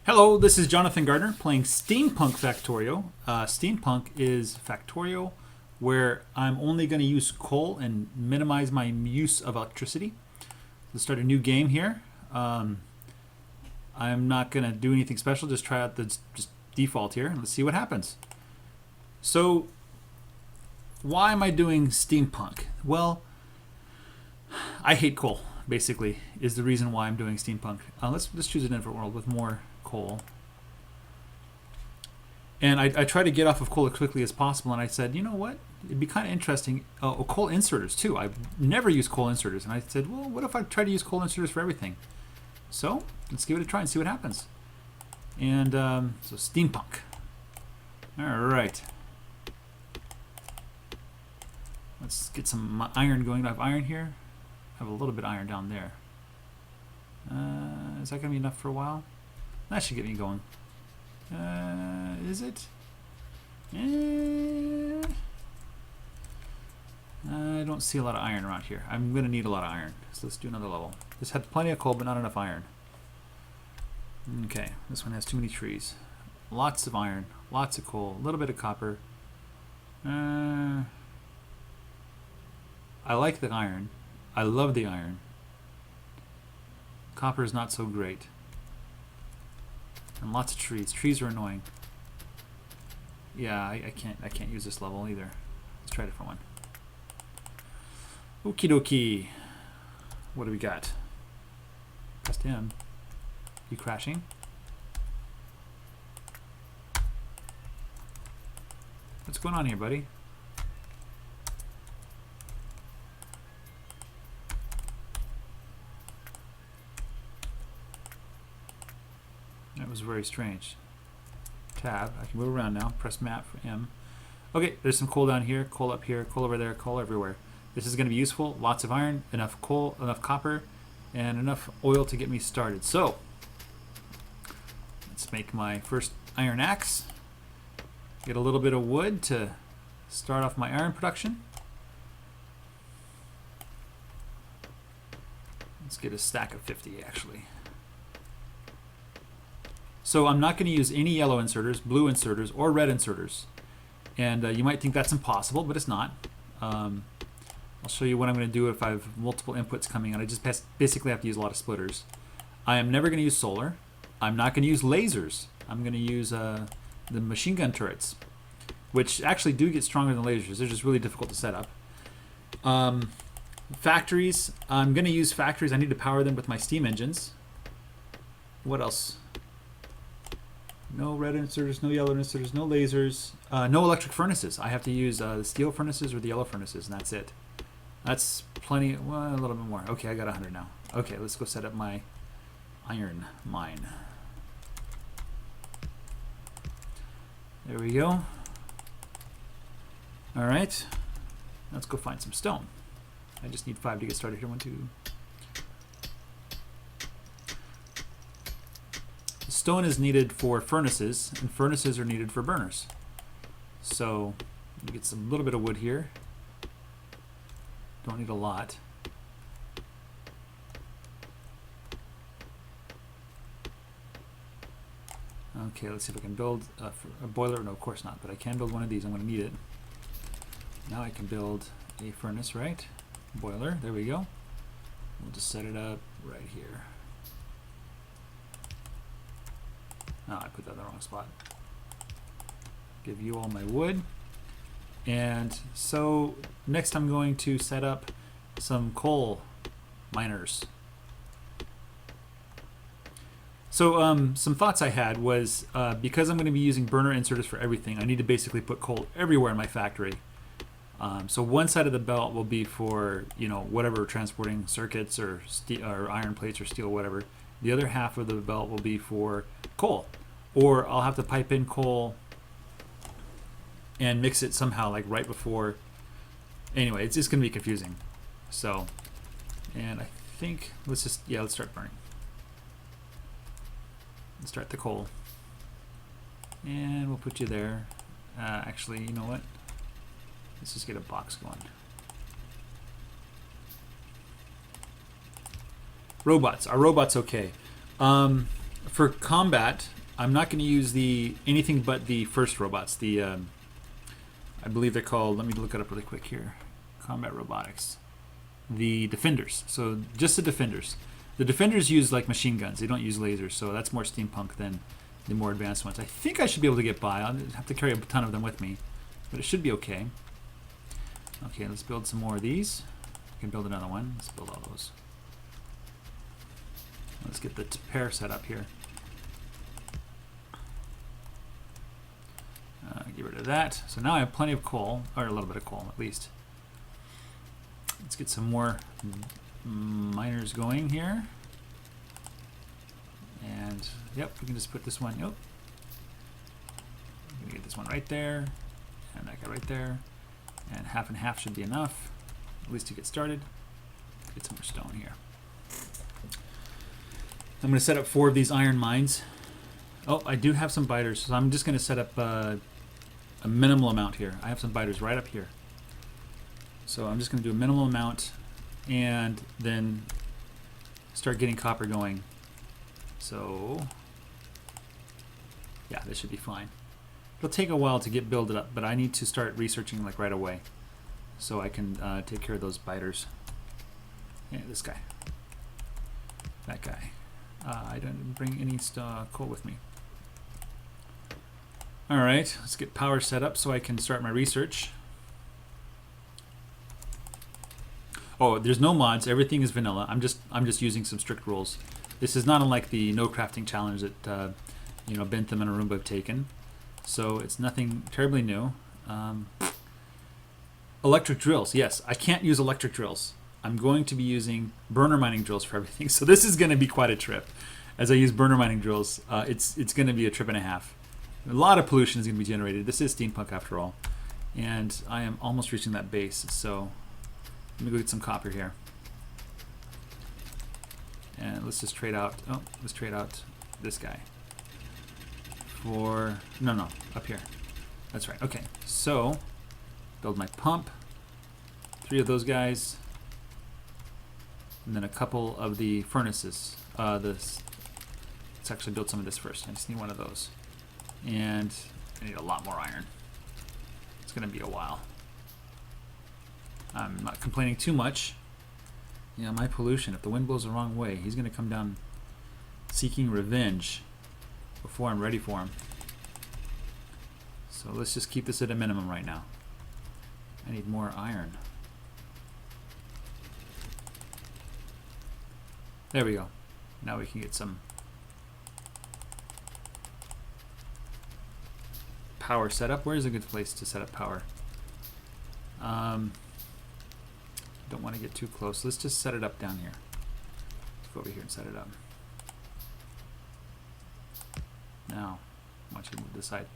Hello, this is Jonathan Gardner playing Steampunk Factorio. Steampunk is Factorio where I'm only going to use coal and minimize my use of electricity. Let's start a new game here. I'm not going to do anything special, just try out the just default here and let's see what happens. So, why am I doing Steampunk? Well, I hate coal, basically, is the reason why I'm doing Steampunk. Let's choose a different world with more coal. And I try to get off of coal as quickly as possible, and I said, you know what? It'd be kind of interesting. Coal inserters, too. I've never used coal inserters. And I said, well, what if I try to use coal inserters for everything? So, let's give it a try and see what happens. And, so Steampunk. Alright. Let's get some iron going. Do I have iron here? I have a little bit of iron down there. Is that going to be enough for a while? That should get me going. Is it? I don't see a lot of iron around here. I'm going to need a lot of iron. So let's do another level. This had plenty of coal, but not enough iron. Okay, this one has too many trees. Lots of iron, lots of coal, a little bit of copper. I like the iron. I love the iron. Copper is not so great. And lots of trees. Trees are annoying. Yeah, I can't use this level either. Let's try a different one. Okie dokie. What do we got? Pressed him. You crashing? What's going on here, buddy? That was very strange. Tab. I can move around now. Press map for M. Okay, there's some coal down here, coal up here, coal over there, coal everywhere. This is going to be useful. Lots of iron, enough coal, enough copper, and enough oil to get me started. So, let's make my first iron axe. Get a little bit of wood to start off my iron production. Let's get a stack of 50 actually. So I'm not going to use any yellow inserters, blue inserters, or red inserters. And you might think that's impossible, but it's not. I'll show you what I'm going to do if I have multiple inputs coming in. I just basically have to use a lot of splitters. I am never going to use solar. I'm not going to use lasers. I'm going to use the machine gun turrets, which actually do get stronger than lasers. They're just really difficult to set up. Factories. I'm going to use factories. I need to power them with my steam engines. What else? No red inserters, no yellow inserters, no lasers, no electric furnaces. I have to use the steel furnaces or the yellow furnaces, and that's it. That's plenty, well, a little bit more. Okay, I got 100 now. Okay, let's go set up my iron mine. There we go. All right, let's go find some stone. I just need 5 to get started here. 1, 2. Stone is needed for furnaces, and furnaces are needed for burners. So, we get some little bit of wood here. Don't need a lot. Okay, let's see if I can build a boiler. No, of course not, but I can build one of these. I'm going to need it. Now I can build a furnace, right? Boiler, there we go. We'll just set it up right here. Oh, I put that in the wrong spot. Give you all my wood. And so next I'm going to set up some coal miners. So some thoughts I had was because I'm going to be using burner inserters for everything, I need to basically put coal everywhere in my factory. So one side of the belt will be for, you know, whatever, transporting circuits or or iron plates or steel, whatever. The other half of the belt will be for coal, or I'll have to pipe in coal and mix it somehow, like right before. Anyway, it's just going to be confusing. So, and I think let's start burning. Let's start the coal, and we'll put you there. Actually, you know what? Let's just get a box going. Robots. Are robots okay? For combat, I'm not going to use anything but the first robots. I believe they're called. Let me look it up really quick here. Combat robotics. The defenders. So just the defenders. The defenders use like machine guns. They don't use lasers. So that's more steampunk than the more advanced ones. I think I should be able to get by. I'll have to carry a ton of them with me, but it should be okay. Okay, let's build some more of these. We can build another one. Let's build all those. Let's get the pair set up here. Get rid of that. So now I have plenty of coal, or a little bit of coal at least. Let's get some more miners going here. And yep, we can just put this one. Yep. I'm gonna get this one right there, and that guy right there, and half should be enough, at least to get started. Get some more stone here. I'm going to set up 4 of these iron mines. Oh, I do have some biters, so I'm just going to set up a minimal amount here. I have some biters right up here. So I'm just going to do a minimal amount and then start getting copper going. So, yeah, this should be fine. It'll take a while to get built up, but I need to start researching like right away so I can take care of those biters. Yeah, this guy. That guy. I didn't bring any coal with me. Alright, let's get power set up so I can start my research. Oh, there's no mods. Everything is vanilla. I'm just using some strict rules. This is not unlike the no crafting challenge that Bentham and Arumba have taken. So it's nothing terribly new. Electric drills. Yes, I can't use electric drills. I'm going to be using burner mining drills for everything. So this is going to be quite a trip. As I use burner mining drills, it's going to be a trip and a half. A lot of pollution is going to be generated. This is steampunk after all. And I am almost reaching that base. So let me go get some copper here. And let's just trade out. Oh, let's trade out this guy. For no, up here. That's right. Okay. So build my pump. 3 of those guys. And then a couple of the furnaces. Let's actually build some of this first. I just need one of those. And I need a lot more iron. It's going to be a while. I'm not complaining too much. Yeah, my pollution. If the wind blows the wrong way, he's going to come down seeking revenge before I'm ready for him. So let's just keep this at a minimum right now. I need more iron. There we go. Now we can get some power set up. Where's a good place to set up power? Don't want to get too close. Let's just set it up down here. Let's go over here and set it up. Now, I want you to move this side.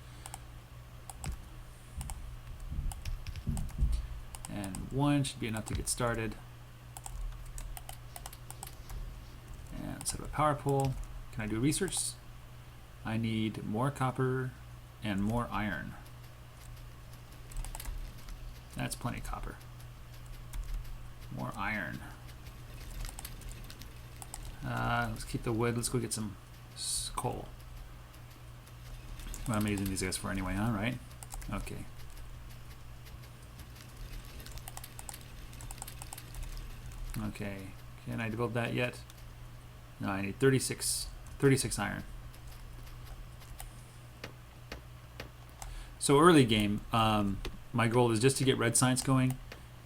And 1 should be enough to get started. And set up a power pole. Can I do research? I need more copper and more iron. That's plenty of copper. More iron. Let's keep the wood. Let's go get some coal. What am I using these guys for anyway, huh? Right? Okay. Okay. Can I build that yet? No, I need 36 iron. So early game, my goal is just to get red science going,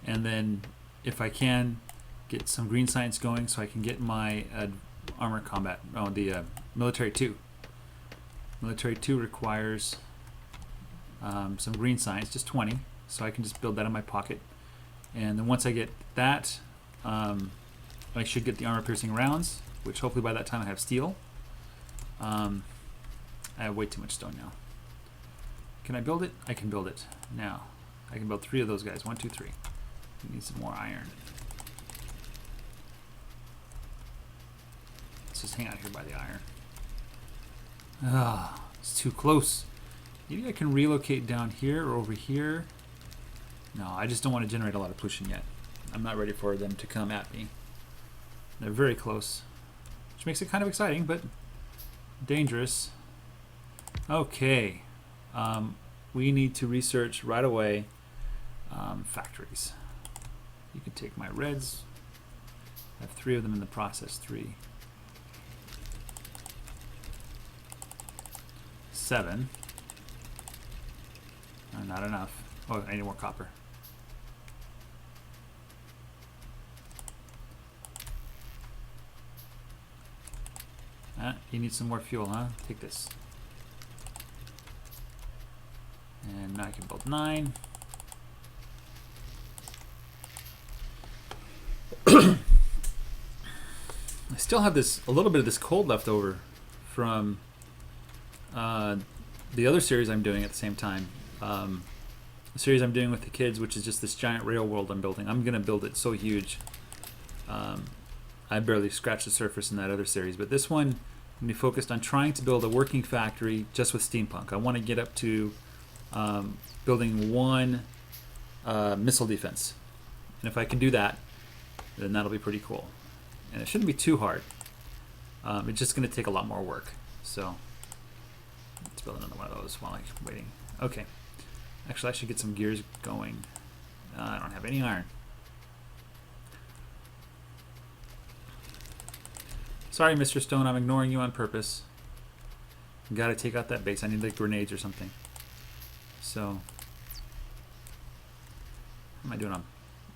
and then if I can, get some green science going so I can get my armor combat, the military 2. Military 2 requires some green science, just 20, so I can just build that in my pocket. And then once I get that, I should get the armor piercing rounds, which hopefully by that time I have steel. I have way too much stone now. Can I build it? I can build it. Now, I can build 3 of those guys. 1, 2, 3. We need some more iron. Let's just hang out here by the iron. Ah, it's too close. Maybe I can relocate down here or over here. No, I just don't want to generate a lot of pollution yet. I'm not ready for them to come at me. They're very close, which makes it kind of exciting, but dangerous. Okay. We need to research right away factories. You can take my reds. I have 3 of them in the process. 3. 7. Not enough. Oh, I need more copper. You need some more fuel, huh? Take this. And now I can build 9. I still have a little bit of this coal left over from the other series I'm doing at the same time. The series I'm doing with the kids, which is just this giant rail world I'm building. I'm gonna build it so huge. I barely scratched the surface in that other series, but this one, I'm gonna be focused on trying to build a working factory just with steampunk. I want to get up to building 1 missile defense, and if I can do that, then that'll be pretty cool. And it shouldn't be too hard. It's just going to take a lot more work. So let's build another one of those while I'm waiting. Okay. Actually, I should get some gears going. I don't have any iron. Sorry, Mr. Stone, I'm ignoring you on purpose. Got to take out that base. I need like grenades or something. So, what am I doing on?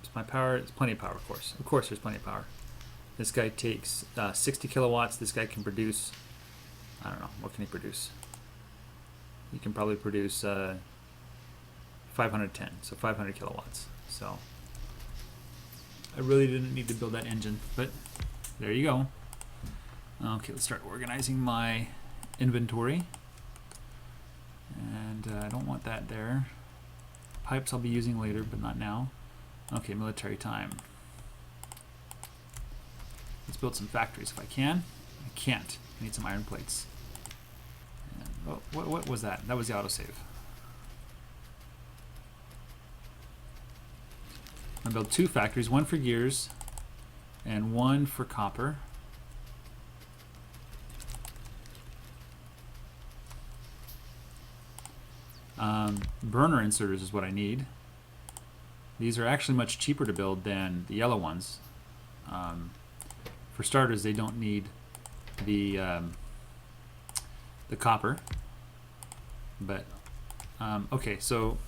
Is my power? It's plenty of power, of course. Of course, there's plenty of power. This guy takes 60 kilowatts. This guy can produce, I don't know, what can he produce? He can probably produce 510, so 500 kilowatts. So, I really didn't need to build that engine, but there you go. Okay, let's start organizing my inventory. And I don't want that there. Pipes I'll be using later, but not now. Okay, military time. Let's build some factories if I can. I can't. I need some iron plates. And, oh, what was that? That was the autosave. I'm going to build 2 factories, 1 for gears and 1 for copper. Burner inserters is what I need. These are actually much cheaper to build than the yellow ones. For starters, they don't need the copper. But okay, so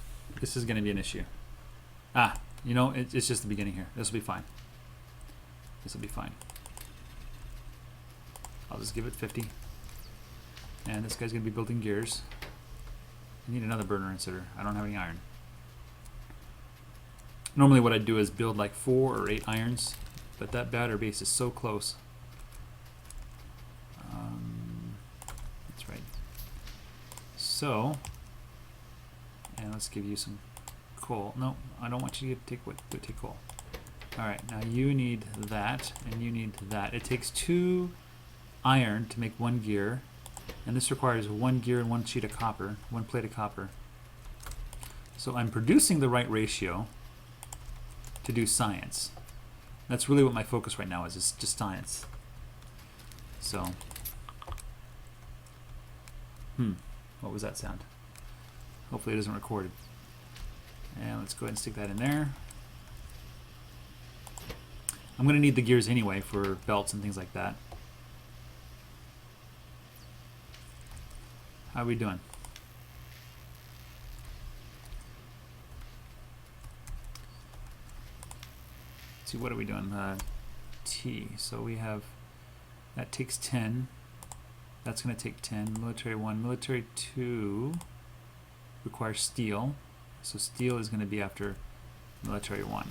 this is going to be an issue. You know, it's just the beginning here. This will be fine. This will be fine. I'll just give it 50. And this guy's going to be building gears. I need another burner inserter. I don't have any iron. Normally what I'd do is build like 4 or 8 irons, but that batter base is so close. That's right. So, and let's give you some coal. No, I don't want you to take coal. Alright, now you need that, and you need that. It takes 2 iron to make 1 gear. And this requires 1 gear and 1 sheet of copper, 1 plate of copper. So I'm producing the right ratio to do science. That's really what my focus right now is just science. So, what was that sound? Hopefully it isn't recorded. And let's go ahead and stick that in there. I'm going to need the gears anyway for belts and things like that. How are we doing? Let's see, what are we doing? T. So we have, that takes 10. That's going to take 10. Military 1. Military 2 requires steel. So steel is going to be after military 1.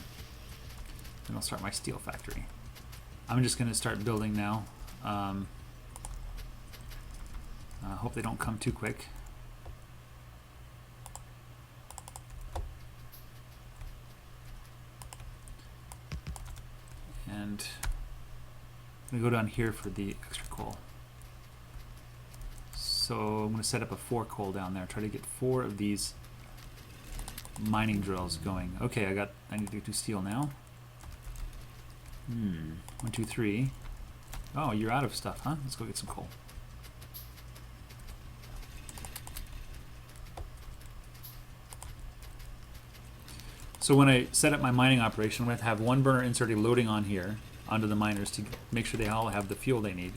Then I'll start my steel factory. I'm just going to start building now. Hope they don't come too quick. And I'm going to go down here for the extra coal. So I'm going to set up a 4 coal down there. Try to get 4 of these mining drills going. Okay, I need to do steel now. 1, 2, 3. Oh, you're out of stuff, huh? Let's go get some coal. So when I set up my mining operation, I'm going to have one burner inserted loading on here onto the miners to make sure they all have the fuel they need.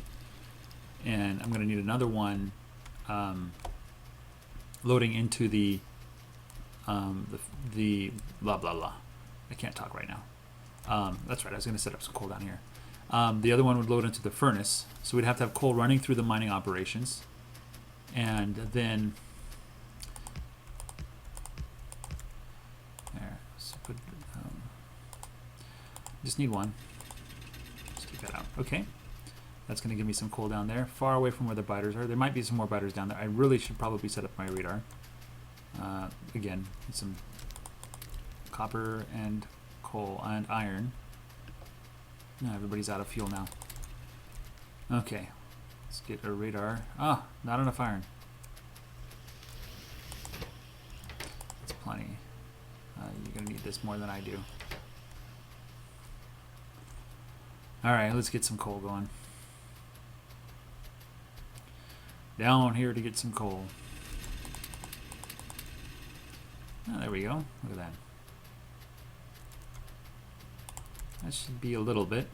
And I'm going to need another one loading into the blah blah blah. I can't talk right now. That's right, I was going to set up some coal down here. The other one would load into the furnace, so we'd have to have coal running through the mining operations. And then there, so put, just need one. Just take that out. Okay, that's going to give me some coal down there, far away from where the biters are. There might be some more biters down there. I really should probably set up my radar. Again, some copper and coal and iron. No, everybody's out of fuel now. Okay, let's get our radar. Ah, not enough iron. That's plenty. You're gonna need this more than I do. Alright, let's get some coal going. Down here to get some coal. Oh, there we go. Look at that. That should be a little bit.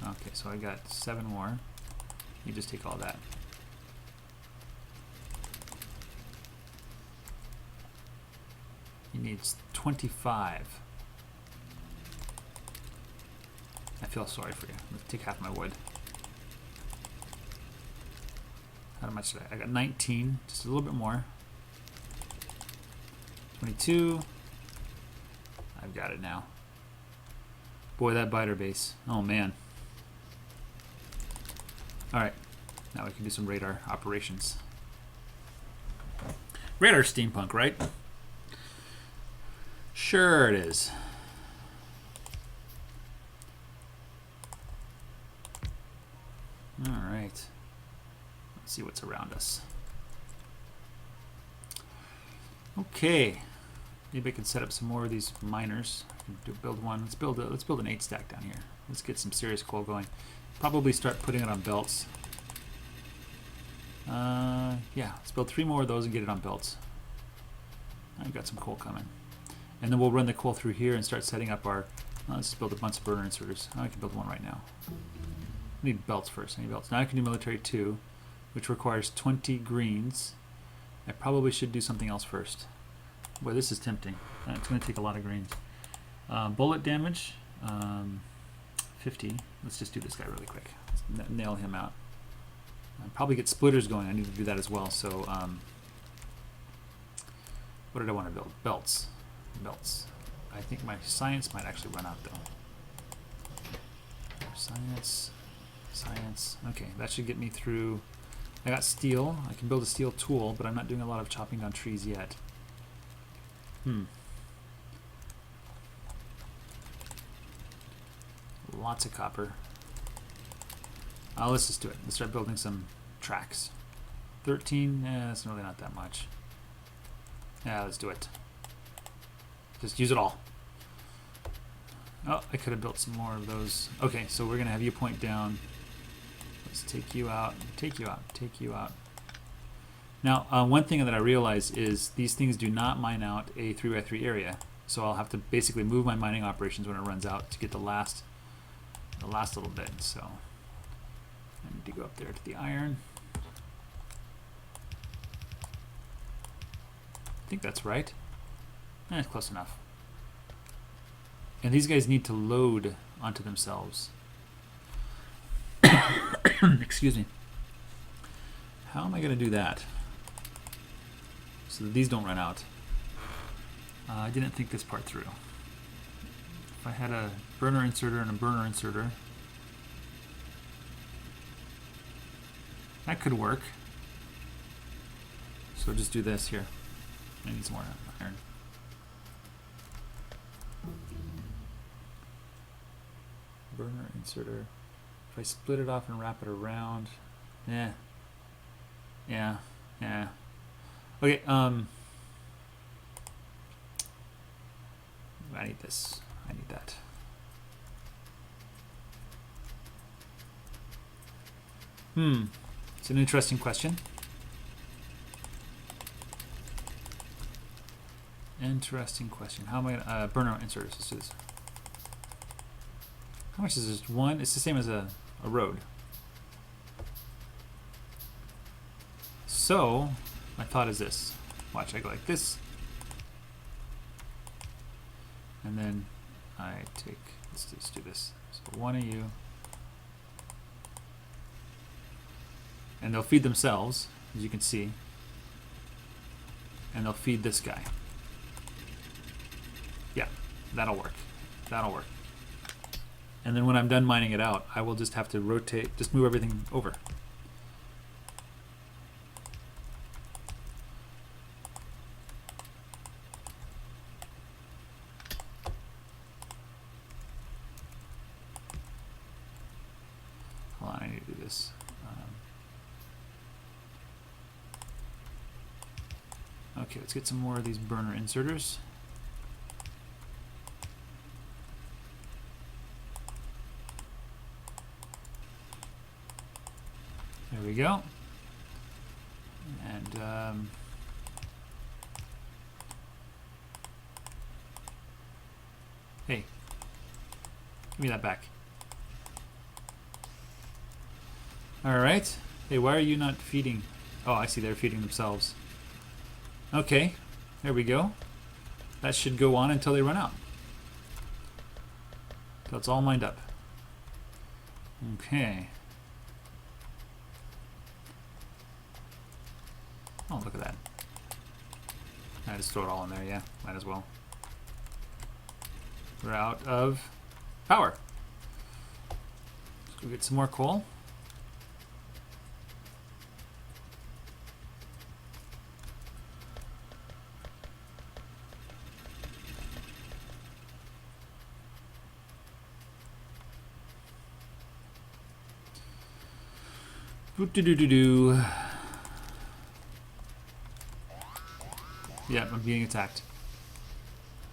Okay, so I got 7 more. You just take all that. He needs 25. I feel sorry for you. Let's take half my wood. How much did I got 19, just a little bit more. 22. I've got it now. Boy, that biter base. Oh man. Alright, now we can do some radar operations. Radar steampunk, right? Sure it is. Alright. See what's around us. Okay, maybe I can set up some more of these miners. Build one. Let's build an 8 stack down here. Let's get some serious coal going. Probably start putting it on belts. Yeah, let's build 3 more of those and get it on belts. I've got some coal coming, and then we'll run the coal through here and start setting up our. Let's just build a bunch of burner inserters. I can build one right now. I need belts first. I need belts. Now I can do military 2. Which requires 20 greens. I probably should do something else first. Boy, this is tempting. It's going to take a lot of greens. Bullet damage, 50. Let's just do this guy really quick. Let's nail him out. Probably get splitters going. I need to do that as well. So, what did I want to build? Belts. Belts. I think my science might actually run out though. Science. Science. Okay, that should get me through. I got steel. I can build a steel tool, but I'm not doing a lot of chopping down trees yet. Lots of copper. Let's just do it. Let's start building some tracks. 13, that's really not that much. Yeah, let's do it. Just use it all. Oh, I could have built some more of those. Okay, so we're going to have you point down. Let's take you out, take you out, take you out. Now, one thing that I realize is these things do not mine out a 3x3 area. So I'll have to basically move my mining operations when it runs out to get the last little bit. So I need to go up there to the iron. I think that's right. Close enough. And these guys need to load onto themselves. Excuse me. How am I going to do that so that these don't run out? I didn't think this part through. If I had a burner inserter and a burner inserter, that could work. So just do this here. I need some more iron. Burner inserter. If I split it off and wrap it around, yeah. Okay, I need this. I need that. It's an interesting question. Interesting question. How am I gonna burner inserters? This is. How much is this? One? It's the same as a road. So, my thought is this. Watch, I go like this. And then I take, let's just do this. So one of you. And they'll feed themselves, as you can see. And they'll feed this guy. Yeah, that'll work. That'll work. And then when I'm done mining it out, I will just have to rotate, just move everything over. Hold on, I need to do this. Okay, let's get some more of these burner inserters. There we go. And hey, give me that back. All right. Hey, why are you not feeding? Oh, I see, they're feeding themselves. Okay, there we go. That should go on until they run out. So it's all mined up. Okay. Oh, look at that. I just throw it all in there, yeah, might as well. We're out of power. Let's go get some more coal. Do-do-do-do-do. Yeah, I'm being attacked.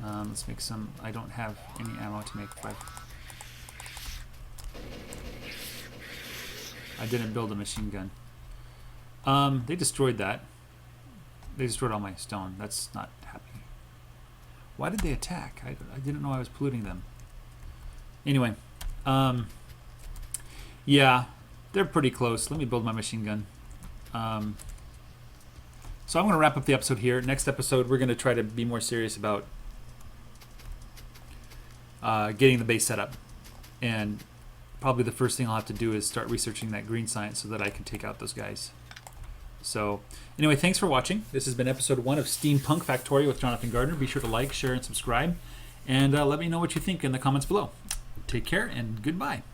Let's make some. I don't have any ammo to make 5. I didn't build a machine gun. They destroyed that. They destroyed all my stone. That's not happy. Why did they attack? I didn't know I was polluting them. Anyway, yeah, they're pretty close. Let me build my machine gun. So I'm going to wrap up the episode here. Next episode, we're going to try to be more serious about getting the base set up. And probably the first thing I'll have to do is start researching that green science so that I can take out those guys. So anyway, thanks for watching. This has been episode 1 of Steampunk Factorio with Jonathan Gardner. Be sure to like, share, and subscribe. And let me know what you think in the comments below. Take care and goodbye.